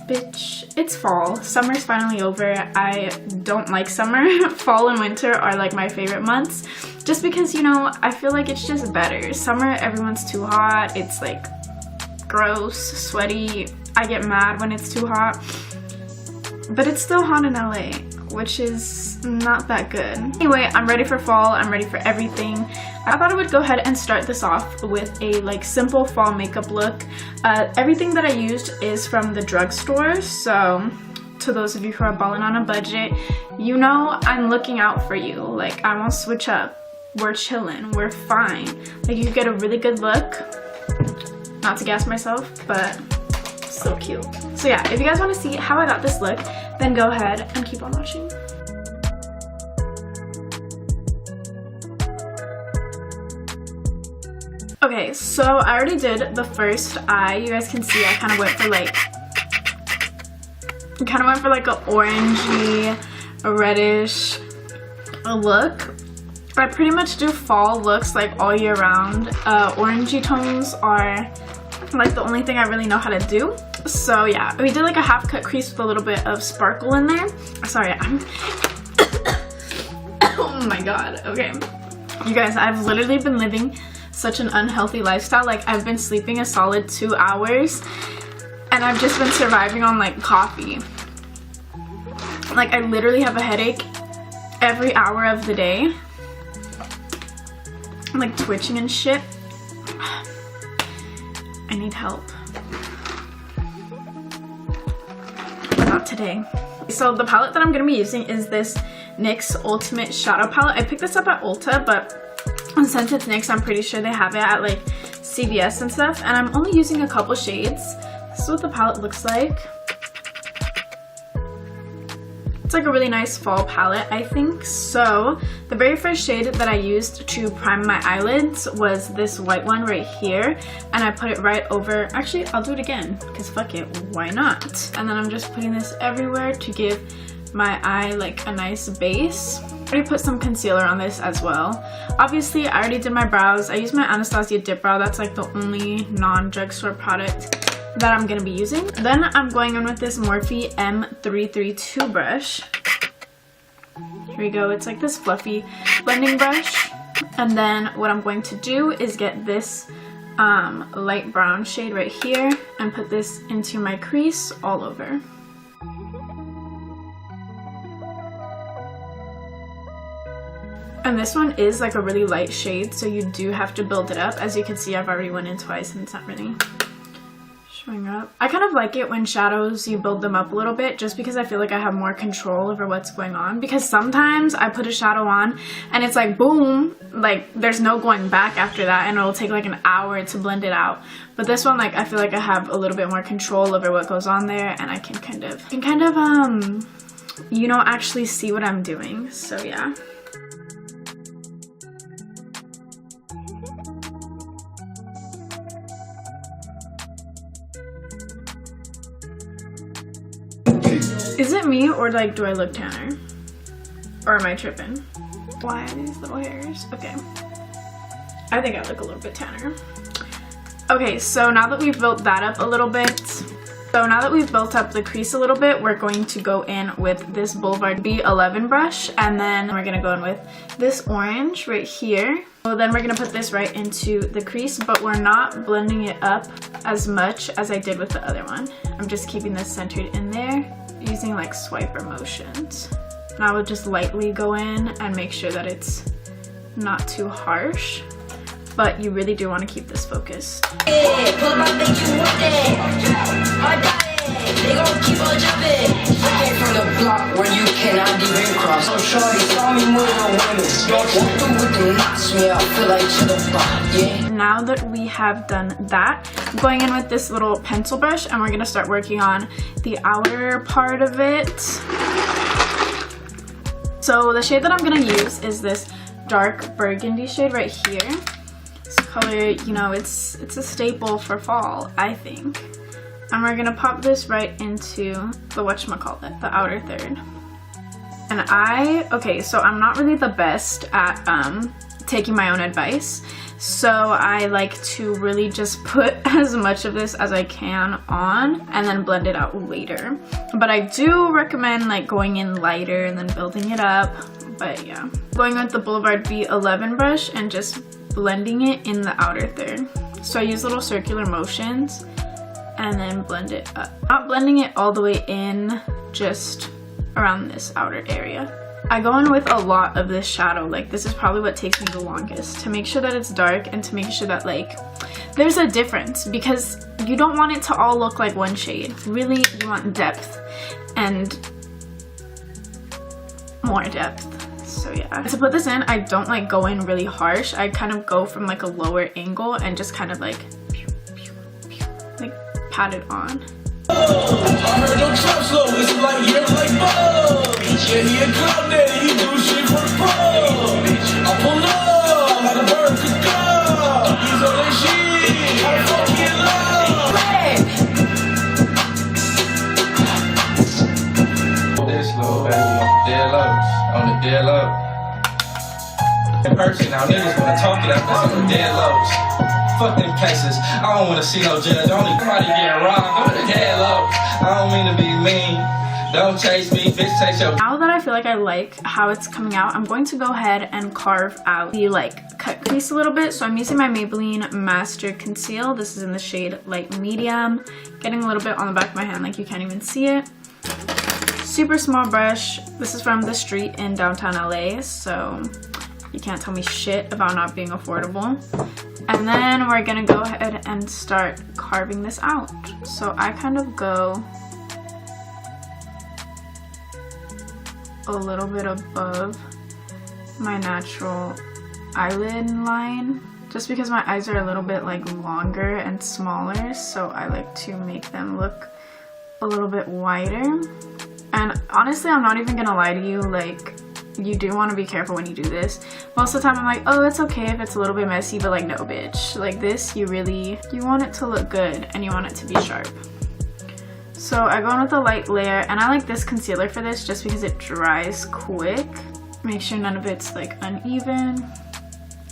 Bitch, it's fall. Summer's finally over. I don't like summer. Fall and winter are like my favorite months. Just because, you know, I feel like it's just better. Summer, everyone's too hot. It's like gross, sweaty. I get mad when it's too hot. But it's still hot in LA, which is not that good. Anyway, I'm ready for fall. I'm ready for everything. I thought I would go ahead and start this off with a like simple fall makeup look. Everything that I used is from the drugstore, so to those of you who are balling on a budget, you know I'm looking out for you. Like, I won't switch up. We're chilling. We're fine. Like, you get a really good look. Not to gas myself, but so cute. So yeah, if you guys want to see how I got this look, then go ahead and keep on watching. Okay, so I already did the first eye. You guys can see I kind of went for like an orangey, a reddish look. I pretty much do fall looks like all year round. Orangey tones are like the only thing I really know how to do. So yeah, we did like a half cut crease with a little bit of sparkle in there. Sorry, I'm oh my god. Okay, you guys, I've literally been living such an unhealthy lifestyle. Like, I've been sleeping a solid 2 hours and I've just been surviving on like coffee. Like, I literally have a headache every hour of the day. I'm like twitching and shit. I need help. But not today. So the palette that I'm gonna be using is this NYX Ultimate Shadow Palette. I picked this up at Ulta, but since it's NYX, I'm pretty sure they have it at like CVS and stuff. And I'm only using a couple shades. This is what the palette looks like. It's like a really nice fall palette, I think. So the very first shade that I used to prime my eyelids was this white one right here, and I put it right over. Actually, I'll do it again because fuck it, why not? And then I'm just putting this everywhere to give my eye like a nice base. I already put some concealer on this as well. Obviously, I already did my brows. I used my Anastasia Dip Brow. That's like the only non-drugstore product that I'm gonna be using. Then I'm going in with this Morphe M332 brush. Here we go. It's like this fluffy blending brush. And then what I'm going to do is get this light brown shade right here and put this into my crease all over. And this one is like a really light shade, so you do have to build it up. As you can see, I've already went in twice and it's not really showing up. I kind of like it when shadows, you build them up a little bit, just because I feel like I have more control over what's going on. Because sometimes I put a shadow on and it's like boom, like there's no going back after that, and it'll take like an hour to blend it out. But this one, like, I feel like I have a little bit more control over what goes on there, and I can kind of you know, actually see what I'm doing. So yeah. Is it me, or like do I look tanner? Or am I tripping? Why are these little hairs? Okay. I think I look a little bit tanner. Okay, so now that we've built that up a little bit, built up the crease a little bit, we're going to go in with this Boulevard B11 brush, and then we're gonna go in with this orange right here. So then we're gonna put this right into the crease, but we're not blending it up as much as I did with the other one. I'm just keeping this centered in there, using like swiper motions. And I would just lightly go in and make sure that it's not too harsh, but you really do want to keep this focused. Now that we have done that, I'm going in with this little pencil brush, and we're going to start working on the outer part of it. So the shade that I'm going to use is this dark burgundy shade right here. This color, you know, it's a staple for fall, I think. And we're gonna pop this right into the whatchamacallit, the outer third. And okay, so I'm not really the best at taking my own advice. So I like to really just put as much of this as I can on and then blend it out later. But I do recommend like going in lighter and then building it up. But yeah, going with the Boulevard B11 brush and just blending it in the outer third. So I use little circular motions and then blend it up. Not blending it all the way in, just around this outer area. I go in with a lot of this shadow. Like, this is probably what takes me the longest, to make sure that it's dark and to make sure that like there's a difference, because you don't want it to all look like one shade. Really, you want depth and more depth. So yeah, to put this in, I don't like go in really harsh. I kind of go from like a lower angle and just kind of like pat it on. I heard your trap slow, it's like you're like bugs. Yeah, he a clown daddy, he do shit for fun. I pull up like a bird could go. He's on that shit, how the fuck he in love? This little baby on the dead lows, on the dead low. In person, now niggas wanna talk it out, that's on the dead lows. Fuck them cases, I don't wanna see no judge. Only somebody getting robbed, I'm the dead low. I don't mean to be mean, don't chase me, bitch, chase your. Now that I feel like I like how it's coming out, I'm going to go ahead and carve out the like cut crease a little bit. So I'm using my Maybelline Master Conceal. This is in the shade light medium. Getting a little bit on the back of my hand, like you can't even see it. Super small brush. This is from the street in downtown LA, so you can't tell me shit about not being affordable. And then we're gonna go ahead and start carving this out. So I kind of go a little bit above my natural eyelid line, just because my eyes are a little bit like longer and smaller, so I like to make them look a little bit wider. And honestly, I'm not even gonna lie to you, like, you do want to be careful when you do this. Most of the time I'm like, oh, it's okay if it's a little bit messy, but like, no bitch, like this, you want it to look good and you want it to be sharp. So I go in with a light layer, and I like this concealer for this just because it dries quick. Make sure none of it's like uneven.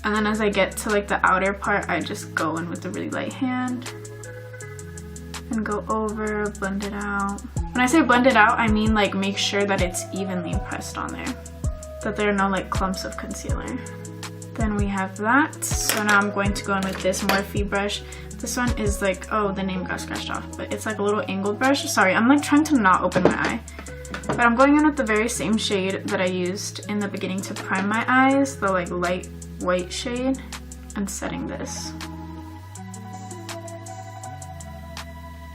And then as I get to like the outer part, I just go in with a really light hand and go over, blend it out. When I say blend it out, I mean like make sure that it's evenly pressed on there, that there are no like clumps of concealer. Then we have that. So now I'm going to go in with this Morphe brush. This one is like, oh, the name got scratched off, but it's like a little angled brush. Sorry, I'm like trying to not open my eye. But I'm going in with the very same shade that I used in the beginning to prime my eyes, the like light white shade, and setting this.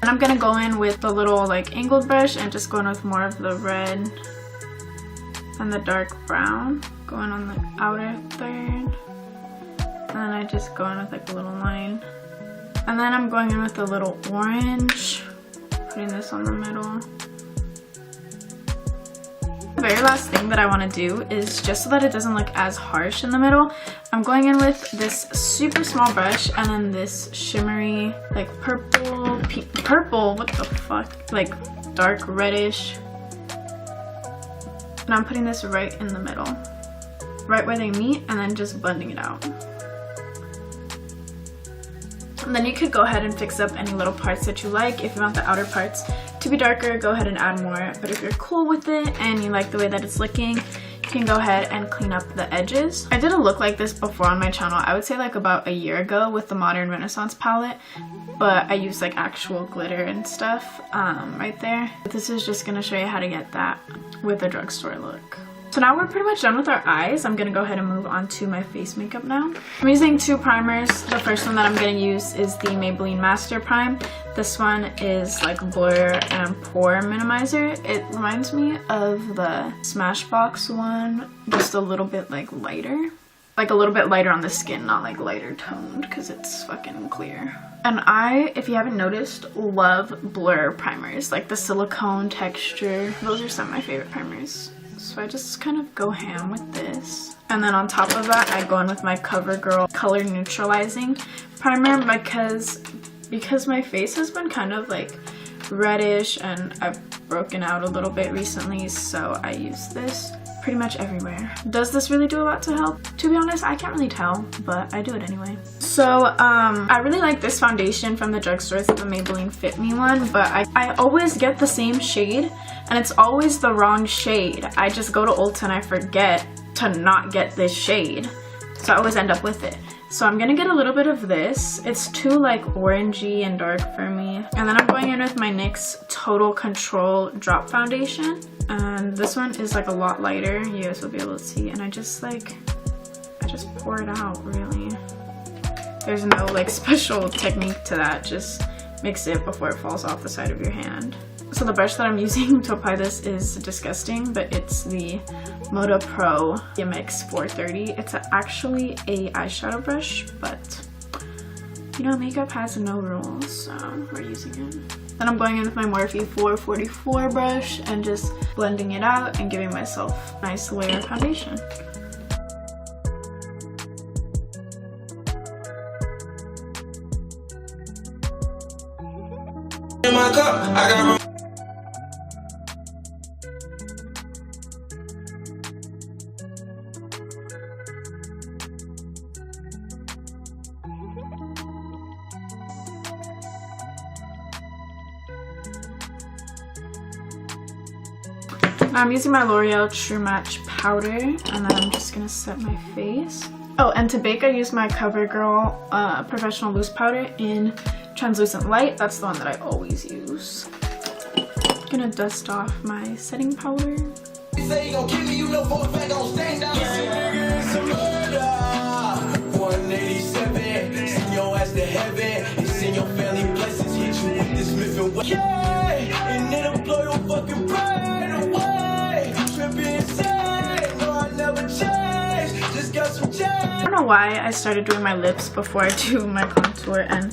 And I'm gonna go in with the little like angled brush and just go in with more of the red and the dark brown, going on the outer third. And then I just go in with like a little line. And then I'm going in with a little orange, putting this on the middle. The very last thing that I want to do is, just so that it doesn't look as harsh in the middle, I'm going in with this super small brush and then this shimmery like purple, what the fuck, like dark reddish. And I'm putting this right in the middle, right where they meet, and then just blending it out. And then you could go ahead and fix up any little parts that you like. If you want the outer parts to be darker, go ahead and add more. But if you're cool with it and you like the way that it's looking, you can go ahead and clean up the edges. I did a look like this before on my channel, I would say like about a year ago, with the Modern Renaissance palette, but I used like actual glitter and stuff right there. But this is just gonna show you how to get that with a drugstore look. So now we're pretty much done with our eyes. I'm gonna go ahead and move on to my face makeup now. I'm using two primers. The first one that I'm gonna use is the Maybelline Master Prime. This one is like blur and pore minimizer. It reminds me of the Smashbox one, just a little bit like lighter. Like a little bit lighter on the skin, not like lighter toned, because it's fucking clear. And I, if you haven't noticed, love blur primers, like the silicone texture. Those are some of my favorite primers. So I just kind of go ham with this. And then on top of that, I go in with my CoverGirl Color Neutralizing Primer because my face has been kind of like reddish and I've broken out a little bit recently, so I use this pretty much everywhere. Does this really do a lot to help? To be honest, I can't really tell, but I do it anyway. So I really like this foundation from the drugstore. It's the Maybelline Fit Me one, but I always get the same shade and it's always the wrong shade. I just go to Ulta and I forget to not get this shade, so I always end up with it. So I'm gonna get a little bit of this. It's too like orangey and dark for me. And then I'm going in with my NYX Total Control Drop Foundation. And this one is like a lot lighter. You guys will be able to see. And I just pour it out, really. There's no like special technique to that. Just mix it before it falls off the side of your hand. So the brush that I'm using to apply this is disgusting, but it's the Moda Pro DMX 430. It's actually a eyeshadow brush, but you know, makeup has no rules, so we're using it. Then I'm going in with my Morphe 444 brush and just blending it out and giving myself a nice layer of foundation. In my cup, I got I'm using my L'Oreal True Match powder, and then I'm just gonna set my face. Oh, and to bake I use my CoverGirl Professional Loose Powder in Translucent Light. That's the one that I always use. I'm gonna dust off my setting powder. say you gon' kill me, you know for a fact gon' stand down. It's a murder. 187, send your ass to heaven. And send your family blessings, hit you with this Smith & Wesson. Yeah, and then I'll blow your fucking brain away. Trippin' insane, no I never change. Just got some change. I don't know why I started doing my lips before I do my contour and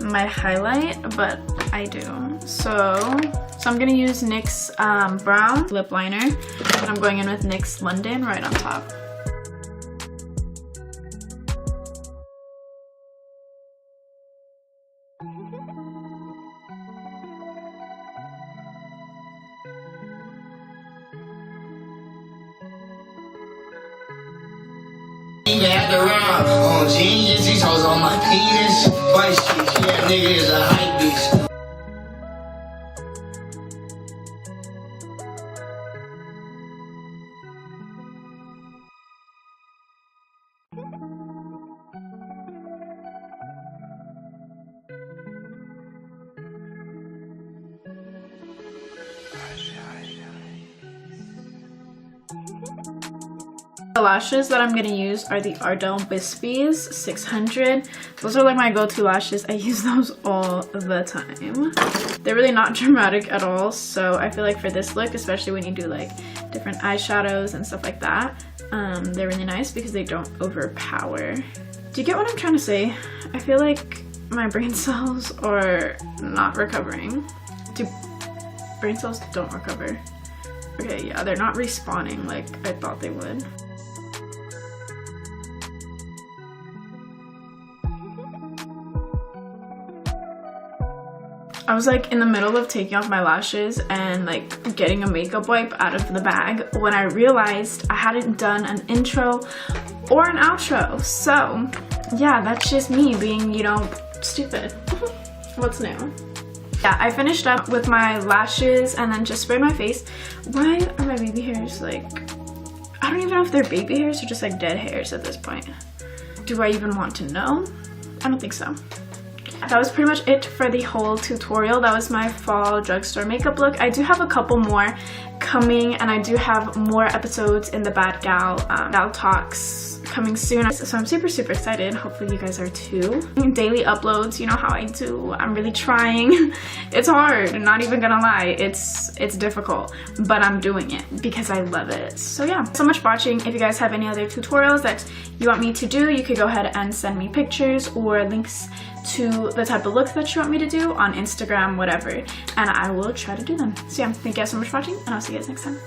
my highlight, but I do. So I'm gonna use NYX Brown lip liner, and I'm going in with NYX London right on top. Had to rhyme on genius, these hoes on my penis. Vice chick, yeah, nigga is a hype beast. The lashes that I'm gonna use are the Ardell Wispies 600. Those are like my go-to lashes. I use those all the time. They're really not dramatic at all, so I feel like for this look, especially when you do like different eyeshadows and stuff like that, they're really nice because they don't overpower. Do you get what I'm trying to say? I feel like my brain cells are not recovering. Brain cells don't recover. Okay, yeah, they're not respawning like I thought they would. I was like in the middle of taking off my lashes and like getting a makeup wipe out of the bag when I realized I hadn't done an intro or an outro. So yeah, that's just me being, you know, stupid. What's new? Yeah, I finished up with my lashes and then just sprayed my face. Why are my baby hairs like, I don't even know if they're baby hairs or just like dead hairs at this point. Do I even want to know? I don't think so. That was pretty much it for the whole tutorial. That was my fall drugstore makeup look. I do have a couple more coming, and I do have more episodes in the Badgal talks coming soon. So I'm super excited. Hopefully you guys are too. Daily uploads, you know how I do. I'm really trying. It's hard, not even gonna lie. It's difficult, but I'm doing it because I love it. So yeah, so much for watching. If you guys have any other tutorials that you want me to do, you could go ahead and send me pictures or links to the type of looks that you want me to do on Instagram, whatever, and I will try to do them. So yeah, thank you guys so much for watching, and I'll see you guys next time.